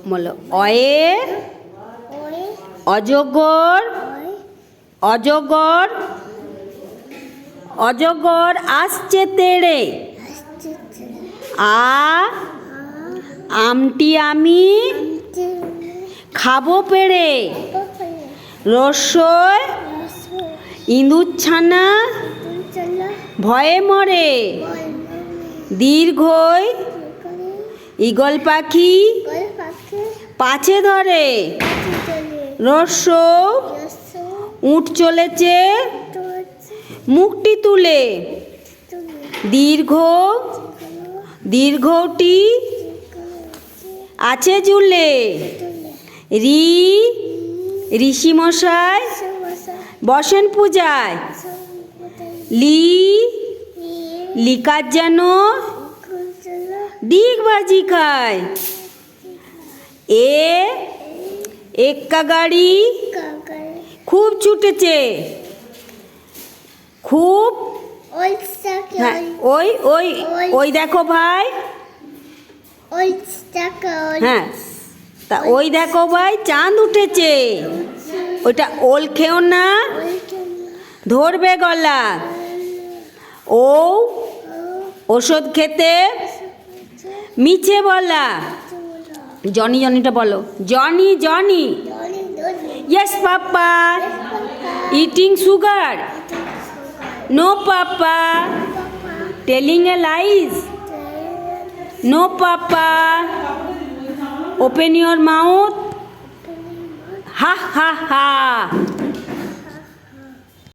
বলো অয়ে অজগর অজগর অজগর আসছে তেড়ে আমটি আমি খাবো পেড়ে রসই ইঁদুর ছানা ভয়ে মরে দীর্ঘই ঈগল পাখি পাছে ধরে রসৌ উঠ চলেছে মুখটি তুলে দীর্ঘ দীর্ঘটি আছে ঝুলে ঋষিমশাই বসেন পূজায় লিকার যেন ডিগবাজি খায় এক্কা গাড়ি খুব ছুটেছে খুব ওই ওই ওই দেখো ভাই হ্যাঁ তা ওই দেখো ভাই চাঁদ উঠেছে ওইটা ওল খেও না ধরবে গলা ওষুধ খেতে মিছে বলা জনি জনিটা বলো Johnny Johnny yes papa eating sugar no papa telling a lies no papa open your mouth ha ha Ha